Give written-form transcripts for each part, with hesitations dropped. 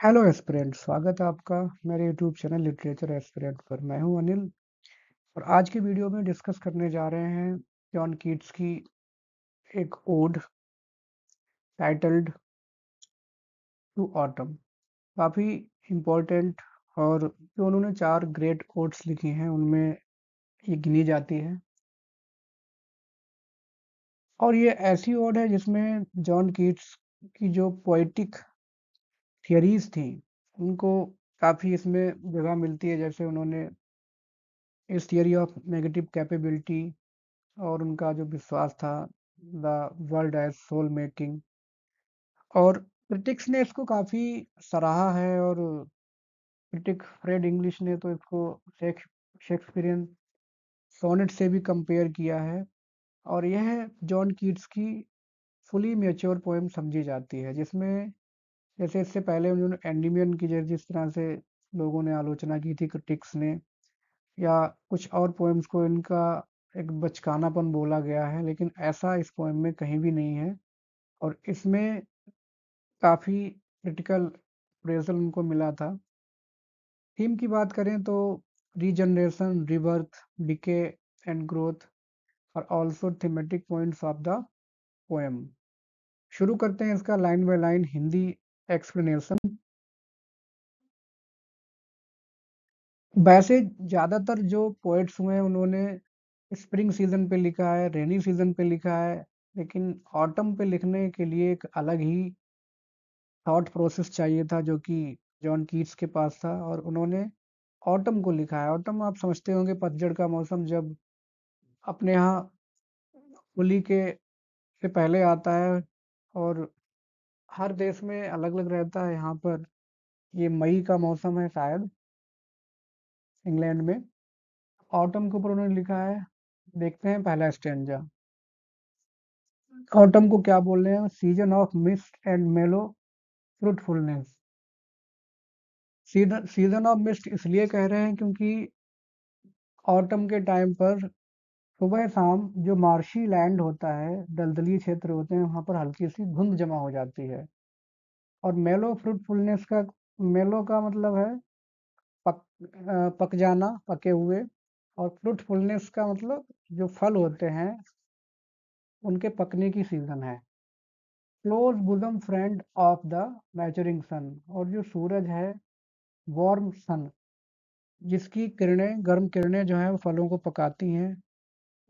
Hello aspirant, स्वागत है आपका मेरे यूट्यूब चैनल लिटरेचर एस्पिरेंट पर। मैं हूं अनिल और आज की वीडियो में डिस्कस करने जा रहे हैं जॉन कीट्स की एक ओड टाइटल्ड टू ऑटम। काफ़ी इम्पोर्टेंट और जो उन्होंने 4 ग्रेट ओड्स लिखी हैं उनमें ये गिनी जाती है। और ये ऐसी ओड है जिसमें जॉन कीट्स की जो पोएटिक थियरीज थी उनको काफ़ी इसमें जगह मिलती है। जैसे उन्होंने इस थियरी ऑफ नेगेटिव कैपेबिलिटी और उनका जो विश्वास था the world as soul making, और क्रिटिक्स ने इसको काफ़ी सराहा है। और क्रिटिक फ्रेड इंग्लिश ने तो इसको शेक्सपियरियन सोनेट से भी कंपेयर किया है। और यह जॉन कीट्स की फुली मैच्योर पोएम समझी जाती है, जिसमें जैसे इससे पहले उन्होंने एंडीमियन की जिस तरह से लोगों ने आलोचना की थी क्रिटिक्स ने, या कुछ और पोएम्स को इनका एक बचकानापन बोला गया है, लेकिन ऐसा इस पोएम में कहीं भी नहीं है। और इसमें काफ़ी क्रिटिकल अप्रेज़ल उनको मिला था। थीम की बात करें तो regeneration, rebirth, decay and growth are also thematic points of the poem. शुरू करते हैं इसका line by line Hindi explanation. वैसे ज़्यादातर जो पोएट्स हुए हैं उन्होंने स्प्रिंग सीज़न पे लिखा है, रेनी सीज़न पे लिखा है, लेकिन ऑटम पे लिखने के लिए एक अलग ही थॉट प्रोसेस चाहिए था जो कि जॉन कीट्स के पास था, और उन्होंने ऑटम को लिखा है। ऑटम आप समझते होंगे, पतझड़ का मौसम जब अपने यहाँ होली के से पहले आता है। और हर देश में अलग-अलग रहता है। यहाँ पर ये मई का मौसम है शायद इंग्लैंड में। ऑटम के ऊपर उन्होंने लिखा है। देखते हैं पहला स्टैन्ज़ा। ऑटम को क्या बोल रहे हैं? सीजन ऑफ मिस्ट एंड मेलो फ्रूटफुलनेस। सीजन ऑफ मिस्ट इसलिए कह रहे हैं क्योंकि ऑटम के टाइम पर सुबह शाम जो मार्शी लैंड होता है, दलदली क्षेत्र होते हैं, वहाँ पर हल्की सी धुंध जमा हो जाती है। और मेलो फ्रूटफुलनेस का, मेलो का मतलब है पक जाना, पके हुए। और फ्रूटफुलनेस का मतलब जो फल होते हैं उनके पकने की सीजन है। Close bosom friend of the maturing sun. और जो सूरज है, वार्म सन, जिसकी किरणें, गर्म किरणें जो हैं वो फलों को पकाती हैं,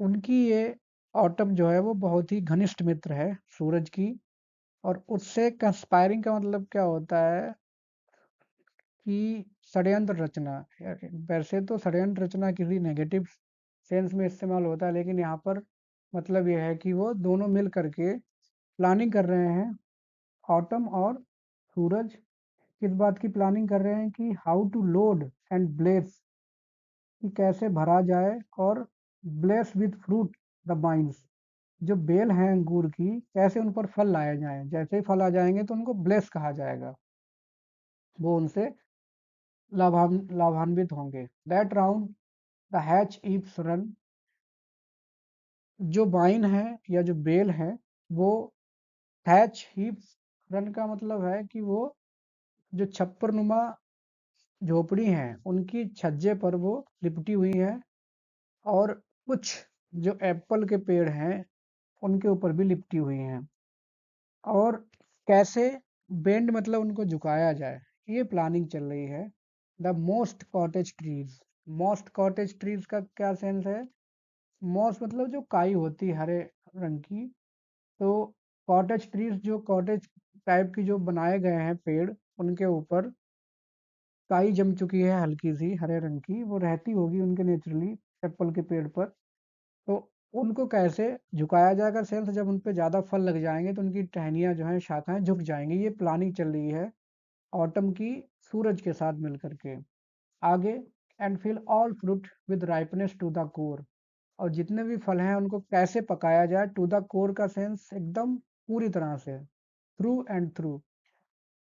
उनकी ये ऑटम जो है वो बहुत ही घनिष्ठ मित्र है सूरज की। और उससे कंस्पायरिंग का मतलब क्या होता है कि षड्यंत्र रचना। वैसे तो षड्यंत्र रचना किसी नेगेटिव सेंस में इस्तेमाल होता है, लेकिन यहाँ पर मतलब यह है कि वो दोनों मिल करके प्लानिंग कर रहे हैं। ऑटम और सूरज किस बात की प्लानिंग कर रहे हैं कि how to load and bless, कि कैसे भरा जाए और bless with fruit the vines, जो बेल हैं अंगूर की, कैसे उन पर फल लाए जाएं। जैसे ही फल आ जाएंगे तो उनको ब्लेस कहा जाएगा, वो उनसे लाभान्वित होंगे। That round the thatch eaves run. जो वाइन है या जो बेल है वो हैच हीप्स रन का मतलब है कि वो जो छप्पर नुमा झोपड़ी हैं उनकी छज्जे पर वो लिपटी हुई है। और कुछ जो एप्पल के पेड़ हैं उनके ऊपर भी लिपटी हुई हैं। और कैसे बेंड मतलब उनको झुकाया जाए, ये प्लानिंग चल रही है। The most cottage trees. Most cottage trees का क्या सेंस है? मॉस मतलब जो काई होती है हरे रंग की। तो कॉटेज ट्रीज, जो कॉटेज टाइप की जो बनाए गए हैं पेड़, उनके ऊपर काई जम चुकी है हल्की सी हरे रंग की, वो रहती होगी उनके नेचुरली एप्पल के पेड़ पर। तो उनको कैसे झुकाया जाएगा सेंस, जब उन पे ज़्यादा फल लग जाएंगे तो उनकी टहनियाँ जो हैं, शाखाएं झुक जाएंगी। ये प्लानिंग चल रही है ऑटम की सूरज के साथ मिल करके। आगे, and fill all fruit with ripeness to the core. और जितने भी फल हैं उनको कैसे पकाया जाए, टू द कोर का सेंस एकदम पूरी तरह से, through and through.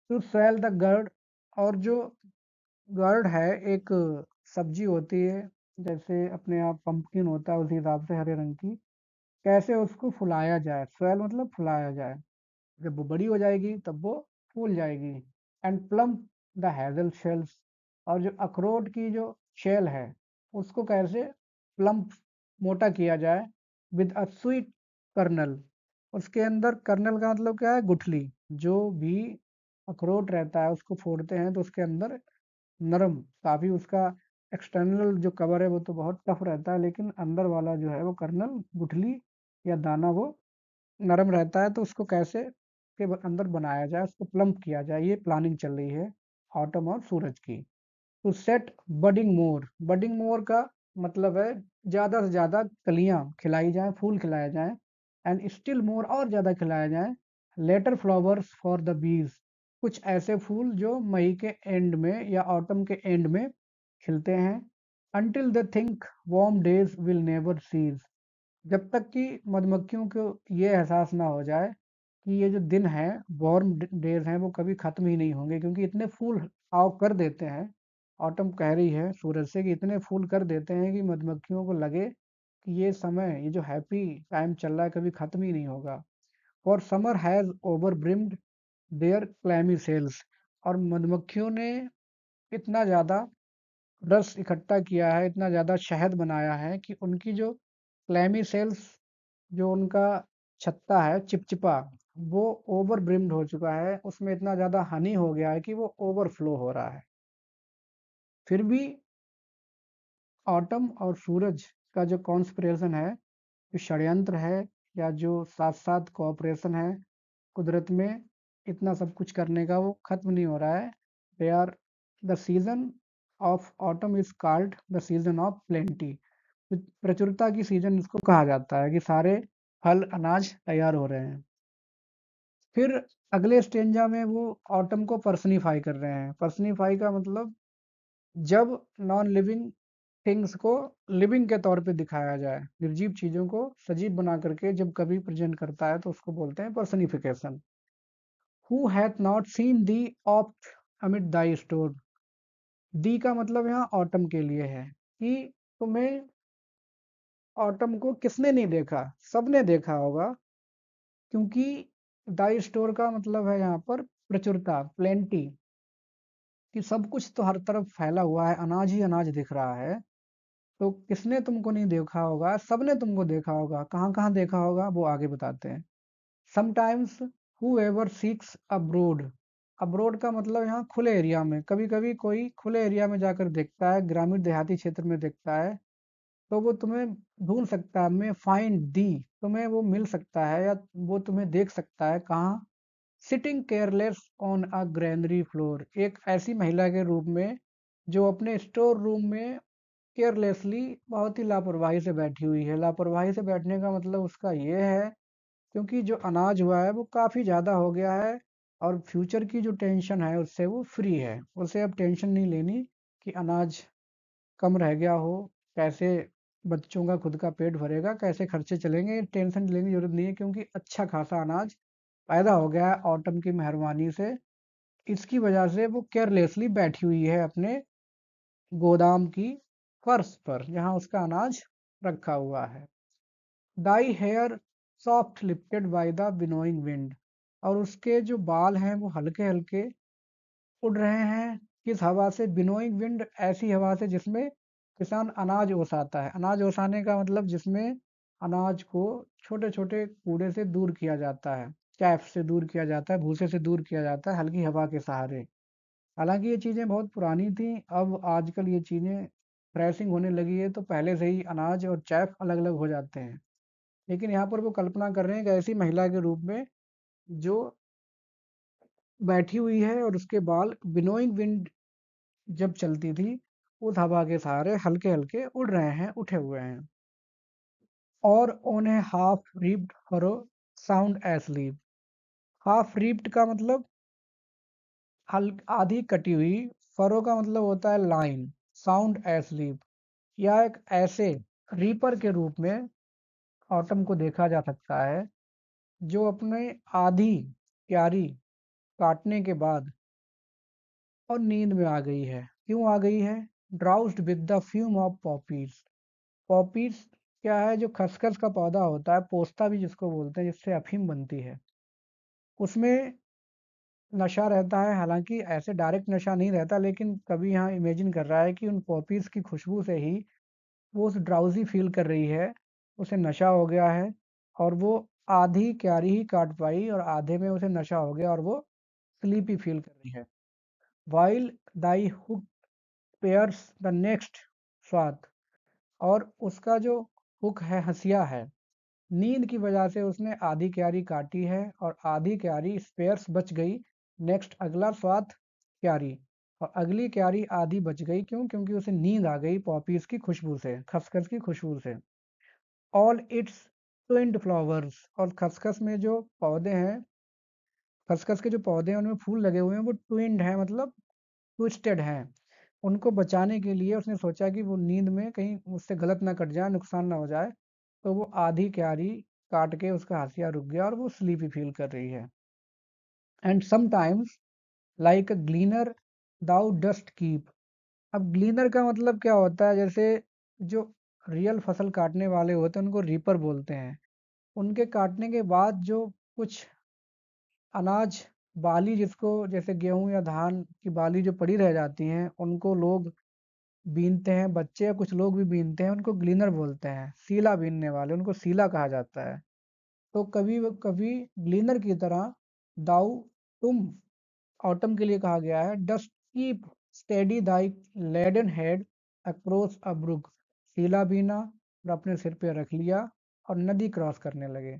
To swell the gourd. और जो गर्ड है एक सब्जी होती है, जैसे अपने यहाँ पंपकिन होता है उसी हिसाब से हरे रंग की, कैसे उसको फुलाया जाए। स्वेल मतलब फुलाया जाए। जब वो बड़ी हो जाएगी तब वो फूल जाएगी। And plum the hassle shells, और जो अखरोट की जो शेल है उसको कैसे प्लम्प मोटा किया जाए विद अ स्वीट कर्नल। उसके अंदर कर्नल का मतलब क्या है, गुठली। जो भी अखरोट रहता है उसको फोड़ते हैं तो उसके अंदर नरम, काफी उसका एक्सटर्नल जो कवर है वो तो बहुत टफ रहता है, लेकिन अंदर वाला जो है वो कर्नल, गुठली या दाना, वो नरम रहता है। तो उसको कैसे के अंदर बनाया जाए, उसको प्लम्प किया जाए, ये प्लानिंग चल रही है ऑटम और सूरज की। To set budding more, budding more का मतलब है ज्यादा से ज्यादा कलियां खिलाई जाएं, फूल खिलाए जाएं, एंड स्टिल मोर, और ज्यादा खिलाया जाए, letter flowers for the bees, कुछ ऐसे फूल जो मई के एंड में या ऑटम के एंड में खिलते हैं। Until they think warm days will never cease, जब तक कि मधुमक्खियों को ये एहसास ना हो जाए कि ये जो दिन है, वार्म डेज हैं, वो कभी खत्म ही नहीं होंगे, क्योंकि इतने फूल आओ कर देते हैं। ऑटम कह रही है सूरज से कि इतने फूल कर देते हैं कि मधुमक्खियों को लगे कि ये समय, ये जो हैप्पी टाइम चल रहा है, कभी खत्म ही नहीं होगा। For summer has over brimmed their clammy cells, और मधुमक्खियों ने इतना ज्यादा रस इकट्ठा किया है, इतना ज़्यादा शहद बनाया है कि उनकी जो क्लैमी सेल्स, जो उनका छत्ता है चिपचिपा, वो ओवर ब्रिम्ड हो चुका है, उसमें इतना ज़्यादा हनी हो गया है कि वो ओवरफ्लो हो रहा है। फिर भी ऑटम और सूरज का जो कॉन्स्पिरेशन है, जो षड्यंत्र है, या जो साथ साथ कोऑपरेशन है कुदरत में, इतना सब कुछ करने का, वो खत्म नहीं हो रहा है। They are the season of autumn is called the season of plenty, प्रचुरता की सीजन इसको कहा जाता है कि सारे फल अनाज तैयार हो रहे हैं। फिर अगले स्टेंजा में वो ऑटम को पर्सनीफाई कर रहे हैं। पर्सनीफाई का मतलब जब नॉन लिविंग थिंग्स को लिविंग के तौर पे दिखाया जाए, निर्जीव चीजों को सजीव बना करके जब कभी प्रेजेंट करता है तो उसको बोलते हैं personification. Who hath not seen the opt अमिट दाई स्टोर, दी का मतलब यहाँ ऑटम के लिए है कि तुम्हें, ऑटम को किसने नहीं देखा, सबने देखा होगा, क्योंकि दाई स्टोर का मतलब है यहाँ पर प्रचुरता, प्लेंटी, कि सब कुछ तो हर तरफ फैला हुआ है, अनाज ही अनाज दिख रहा है। तो किसने तुमको नहीं देखा होगा, सबने तुमको देखा होगा। कहाँ कहाँ देखा होगा वो आगे बताते हैं। Sometimes whoever seeks abroad, abroad का मतलब यहाँ खुले एरिया में, कभी कभी कोई खुले एरिया में जाकर देखता है, ग्रामीण देहाती क्षेत्र में देखता है, तो वो तुम्हें ढूंढ सकता है, मैं फाइंड दी, तुम्हें वो मिल सकता है, या वो तुम्हें देख सकता है। कहाँ? Sitting careless on a granary floor, एक ऐसी महिला के रूप में जो अपने स्टोर रूम में केयरलेसली, बहुत ही लापरवाही से बैठी हुई है। लापरवाही से बैठने का मतलब उसका ये है, क्योंकि जो अनाज हुआ है वो काफ़ी ज़्यादा हो गया है, और फ्यूचर की जो टेंशन है उससे वो फ्री है। उसे अब टेंशन नहीं लेनी कि अनाज कम रह गया हो, कैसे बच्चों का खुद का पेट भरेगा, कैसे खर्चे चलेंगे, टेंशन लेने की जरूरत नहीं है, क्योंकि अच्छा खासा अनाज पैदा हो गया है ऑटम की मेहरबानी से। इसकी वजह से वो केयरलेसली बैठी हुई है अपने गोदाम की फर्श पर, जहां उसका अनाज रखा हुआ है। Thy hair soft lifted by the winnowing wind, और उसके जो बाल हैं वो हल्के हल्के उड़ रहे हैं। किस हवा से? बिनोइंग विंड, ऐसी हवा से जिसमें किसान अनाज ओसाता है। अनाज ओसाने का मतलब जिसमें अनाज को छोटे छोटे कूड़े से दूर किया जाता है, चैफ से दूर किया जाता है, भूसे से दूर किया जाता है, हल्की हवा के सहारे। हालांकि ये चीज़ें बहुत पुरानी थी, अब आजकल ये चीज़ें थ्रेसिंग होने लगी है, तो पहले से ही अनाज और चैफ अलग अलग हो जाते हैं। लेकिन यहाँ पर वो कल्पना कर रहे हैं कि ऐसी महिला के रूप में जो बैठी हुई है, और उसके बाल विनोइंग विंड जब चलती थी उस हवा के सहारे हल्के हल्के उड़ रहे हैं, उठे हुए हैं। और on A half ripped furrow sound asleep, half ripped का मतलब आधी कटी हुई, फरो का मतलब होता है लाइन, साउंड एस्लीप, या एक ऐसे रीपर के रूप में ऑटम को देखा जा सकता है जो अपने आधी क्यारी काटने के बाद और नींद में आ गई है। क्यों आ गई है? Drowsed with the fume of poppies, poppies क्या है? जो खसखस का पौधा होता है, पोस्ता भी जिसको बोलते हैं, जिससे अफीम बनती है, उसमें नशा रहता है, हालाँकि ऐसे डायरेक्ट नशा नहीं रहता, लेकिन कवि यहाँ इमेजिन कर रहा है कि उन पॉपीज़ की खुशबू से ही वो उस ड्राउज़ी फ़ील कर रही है, उसे नशा हो गया है और वो आधी क्यारी ही काट पाई और आधे में उसे नशा हो गया और वो स्लीपी फ़ील कर रही है। While thy hook spares the next swath, और उसका जो हुक है, हँसिया है, नींद की वजह से उसने आधी क्यारी काटी है और आधी क्यारी स्पेयर्स बच गई। नेक्स्ट अगला स्वाथ क्यारी, और अगली क्यारी आधी बच गई, क्यों? क्योंकि उसे नींद आ गई पॉपीज़ की खुशबू से, खसखस की खुशबू से। ऑल इट्स ट्विन्ड फ्लावर्स, और खसखस में जो पौधे हैं, खसखस के जो पौधे हैं उनमें फूल लगे हुए हैं, वो ट्विन्ड हैं, मतलब ट्विस्टेड हैं। उनको बचाने के लिए उसने सोचा कि वो नींद में कहीं उससे गलत ना कट जाए, नुकसान ना हो जाए, तो वो आधी क्यारी काट के उसका हाशिया रुक गया और वो स्लीपी फील कर रही है। And sometimes like a gleaner thou dost keep. अब ग्लीनर का मतलब क्या होता है? जैसे जो रियल फसल काटने वाले होते हैं उनको रीपर बोलते हैं। उनके काटने के बाद जो कुछ अनाज, बाली, जिसको जैसे गेहूं या धान की बाली जो पड़ी रह जाती हैं, उनको लोग बीनते हैं, बच्चे या कुछ लोग भी बीनते हैं, उनको ग्लीनर बोलते हैं। सीला बीनने वाले, उनको सीला कहा जाता है। तो कभी कभी ग्लीनर की तरह दाऊ, तुम, ऑटम के लिए कहा गया है, dost keep steady thy laden head across a brook. सीला बीना और अपने सिर पे रख लिया और नदी क्रॉस करने लगे,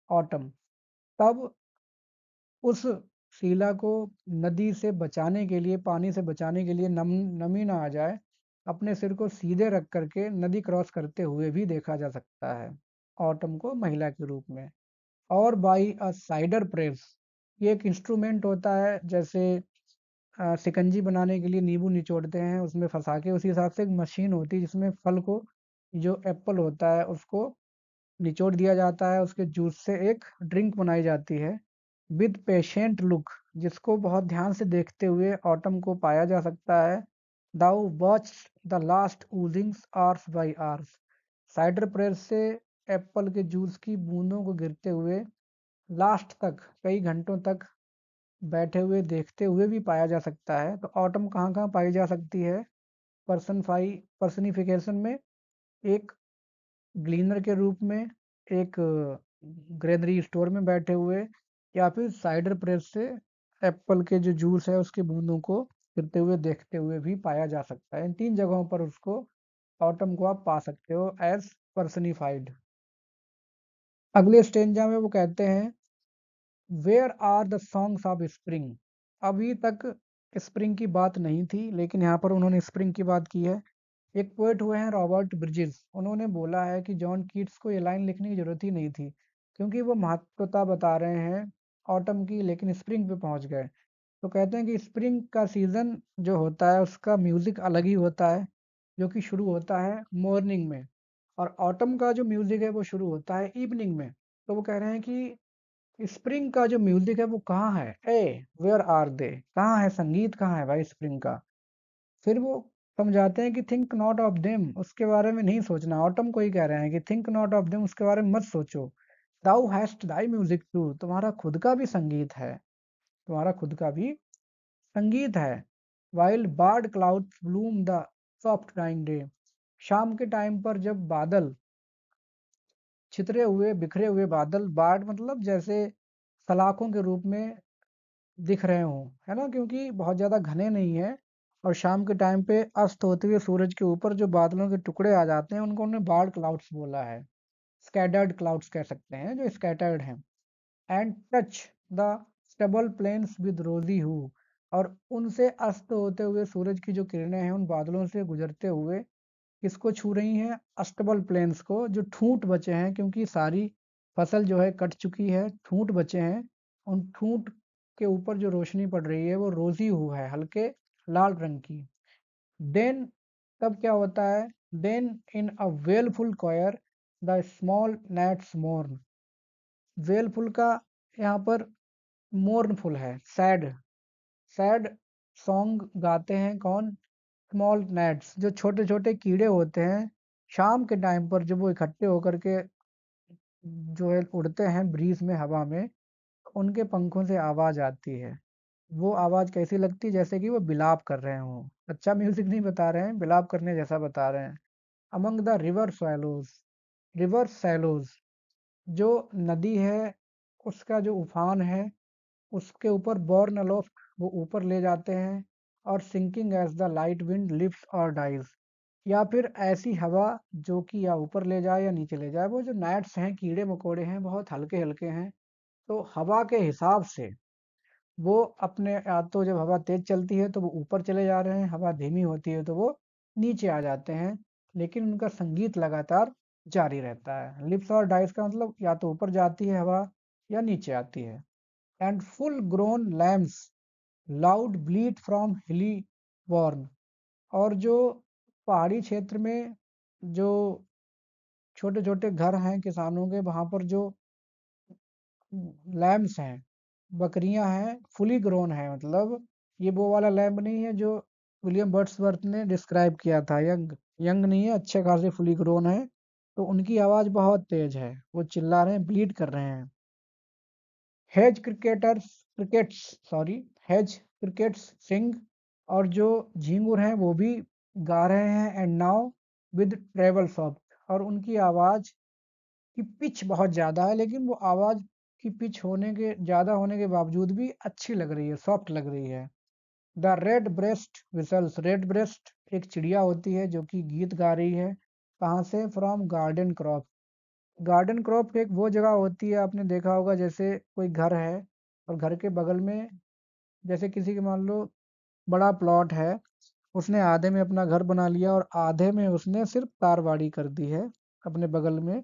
ऑटम। तब उस शीला को नदी से बचाने के लिए, पानी से बचाने के लिए, नमी ना आ जाए, अपने सिर को सीधे रख करके नदी क्रॉस करते हुए भी देखा जा सकता है ऑटम को महिला के रूप में। और बाई अ साइडर प्रेस, ये एक इंस्ट्रूमेंट होता है, जैसे शिकंजी बनाने के लिए नींबू निचोड़ते हैं उसमें फंसा के, उसी हिसाब से एक मशीन होती है जिसमें फल को, जो एप्पल होता है उसको निचोड़ दिया जाता है, उसके जूस से एक ड्रिंक बनाई जाती है। विद पेशेंट लुक, जिसको बहुत ध्यान से देखते हुए ऑटम को पाया जा सकता है। Thou watch the last oozings hours by hours, cider press से एप्पल के जूस की बूंदों को गिरते हुए लास्ट तक, कई घंटों तक बैठे हुए देखते हुए भी पाया जा सकता है। तो ऑटम कहाँ कहाँ पाई जा सकती है? पर्सनिफिकेशन में, एक ग्लीनर के रूप में, एक ग्रेनरी स्टोर में बैठे हुए, या फिर साइडर प्रेस से एप्पल के जो जूस है उसकी बूंदों को गिरते हुए देखते हुए भी पाया जा सकता है। इन तीन जगहों पर उसको, ऑटम को आप पा सकते हो एज पर्सनिफाइड। अगले स्टेंजा में वो कहते हैं, where are the songs of spring. अभी तक स्प्रिंग की बात नहीं थी, लेकिन यहाँ पर उन्होंने स्प्रिंग की बात की है। एक पोएट हुए हैं रॉबर्ट ब्रिजेस, उन्होंने बोला है कि जॉन कीट्स को ये लाइन लिखने की जरूरत ही नहीं थी, क्योंकि वो महत्वता बता रहे हैं ऑटम की, लेकिन स्प्रिंग पे पहुंच गए। तो कहते हैं कि स्प्रिंग का सीजन जो होता है उसका म्यूजिक अलग ही होता है, जो कि शुरू होता है मॉर्निंग में, और ऑटम का जो म्यूजिक है वो शुरू होता है इवनिंग में। तो वो कह रहे हैं कि स्प्रिंग का जो म्यूजिक है वो कहाँ है? वेयर आर दे, कहाँ है संगीत, कहाँ है भाई स्प्रिंग का? फिर वो समझाते हैं कि थिंक नॉट ऑफ देम, उसके बारे में नहीं सोचना। ऑटम को ही कह रहे हैं कि थिंक नॉट ऑफ देम, उसके बारे में मत सोचो। Thou hast thy music too, तुम्हारा खुद का भी संगीत है, तुम्हारा खुद का भी संगीत है। While barred clouds bloom the soft dying day, शाम के टाइम पर जब बादल, छितरे हुए बिखरे हुए बादल, बार्ड मतलब जैसे सलाखों के रूप में दिख रहे हों, है ना, क्योंकि बहुत ज़्यादा घने नहीं है, और शाम के टाइम पे अस्त होते हुए सूरज के ऊपर जो बादलों के टुकड़े आ जाते हैं उनको उन्होंने बार्ड क्लाउड्स बोला है। स्कैटर्ड क्लाउड्स कह सकते हैं, जो स्कैटर्ड हैं। And touch the stubble plains with rosy hue, और उनसे अस्त होते हुए सूरज की जो किरणें हैं उन बादलों से गुजरते हुए किसको छू रही हैं? अस्तबल प्लेन्स को, जो ठूंठ बचे हैं, क्योंकि सारी फसल जो है कट चुकी है, ठूंठ बचे हैं। उन ठूंठ के ऊपर जो रोशनी पड़ रही है वो रोजी हू है, हल्के लाल रंग की। देन, तब क्या होता है? Then in a wailful choir the small gnats mourn. Wailful का यहाँ पर मोर्नफुल है, सैड, सैड सॉन्ग गाते हैं कौन? स्मॉल gnats, जो छोटे छोटे कीड़े होते हैं, शाम के टाइम पर जब वो इकट्ठे होकर के जो है उड़ते हैं ब्रीज में, हवा में, उनके पंखों से आवाज आती है। वो आवाज़ कैसी लगती है, जैसे कि वो बिलाप कर रहे हों। अच्छा म्यूज़िक नहीं बता रहे हैं, बिलाप करने जैसा बता रहे हैं। अमंग द रिवर स्वैलोज़ जो नदी है, उसका जो उफान है, उसके ऊपर बॉर्न अलोफ्ट वो ऊपर ले जाते हैं, और sinking as the light wind lifts और डाइज़, या फिर ऐसी हवा जो कि या ऊपर ले जाए या नीचे ले जाए। वो जो gnats हैं, कीड़े-मकोड़े हैं, बहुत हल्के-हल्के हैं, तो हवा के हिसाब से वो अपने या तो जब हवा तेज़ चलती है तो वो ऊपर चले जा रहे हैं, हवा धीमी होती है तो वो नीचे आ जाते हैं, लेकिन उनका संगीत लगातार जारी रहता है। लिप्स और डाइस का मतलब या तो ऊपर जाती है हवा या नीचे आती है। And full grown lambs loud bleat from hilly bourn, और जो पहाड़ी क्षेत्र में जो छोटे-छोटे घर हैं किसानों के, वहाँ पर जो लैम्स हैं, बकरियां हैं, फुली ग्रोन है, मतलब ये वो वाला लैम्ब नहीं है जो विलियम बर्ड्सवर्थ ने डिस्क्राइब किया था। यंग यंग नहीं है, अच्छे खासे फुली ग्रोन है। तो उनकी आवाज बहुत तेज है, वो चिल्ला रहे हैं, ब्लीड कर रहे हैं। Hedge cricketers crickets sorry hedge crickets sing, और जो झींगुर हैं वो भी गा रहे हैं। And now with treble soft, और उनकी आवाज की पिच बहुत ज़्यादा है, लेकिन वो आवाज़ की पिच होने के ज़्यादा होने के बावजूद भी अच्छी लग रही है, सॉफ्ट लग रही है। The red breast whistles, red breast एक चिड़िया होती है जो कि गीत गा रही है। कहाँ से? From garden crop. Garden crop एक वो जगह होती है, आपने देखा होगा, जैसे कोई घर है और घर के बगल में, जैसे किसी के मान लो बड़ा प्लॉट है, उसने आधे में अपना घर बना लिया और आधे में उसने सिर्फ तारबाड़ी कर दी है अपने बगल में।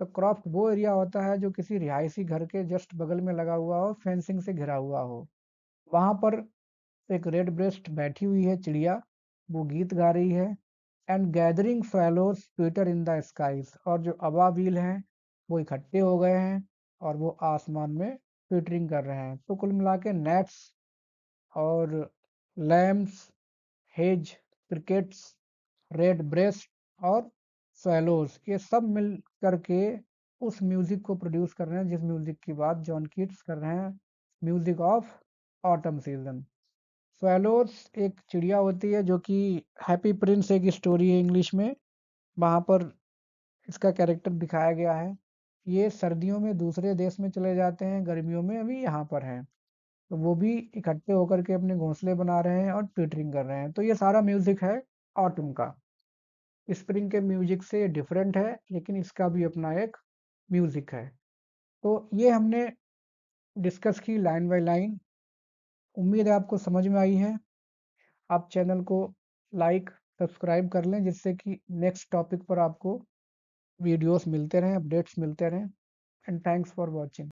तो क्रॉफ्ट वो एरिया होता है जो किसी रिहायशी घर के जस्ट बगल में लगा हुआ हो, फेंसिंग से घिरा हुआ हो। वहां पर एक रेड ब्रेस्ट बैठी हुई है चिड़िया, वो गीत गा रही है। And gathering swallows twitter in the skies, और जो अबाबील हैं वो इकट्ठे हो गए हैं और वो आसमान में ट्विटरिंग कर रहे हैं। तो कुल मिला के नेट्स और lambs, hedge crickets, red breast और स्वैलोज, ये सब मिल करके उस म्यूजिक को प्रोड्यूस कर रहे हैं जिस म्यूजिक की बात जॉन कीट्स कर रहे हैं, music of autumn season. Swallows एक चिड़िया होती है जो कि हैप्पी प्रिंस एक स्टोरी है इंग्लिश में, वहाँ पर इसका कैरेक्टर दिखाया गया है। ये सर्दियों में दूसरे देश में चले जाते हैं, गर्मियों में अभी यहाँ पर हैं। तो वो भी इकट्ठे होकर के अपने घोंसले बना रहे हैं और ट्विटरिंग कर रहे हैं। तो ये सारा म्यूजिक है ऑटम का। स्प्रिंग के म्यूजिक से डिफरेंट है, लेकिन इसका भी अपना एक म्यूजिक है। तो ये हमने डिस्कस की लाइन बाय लाइन। उम्मीद है आपको समझ में आई है। आप चैनल को लाइक सब्सक्राइब कर लें, जिससे कि नेक्स्ट टॉपिक पर आपको वीडियोस मिलते रहें, अपडेट्स मिलते रहें। And thanks for watching.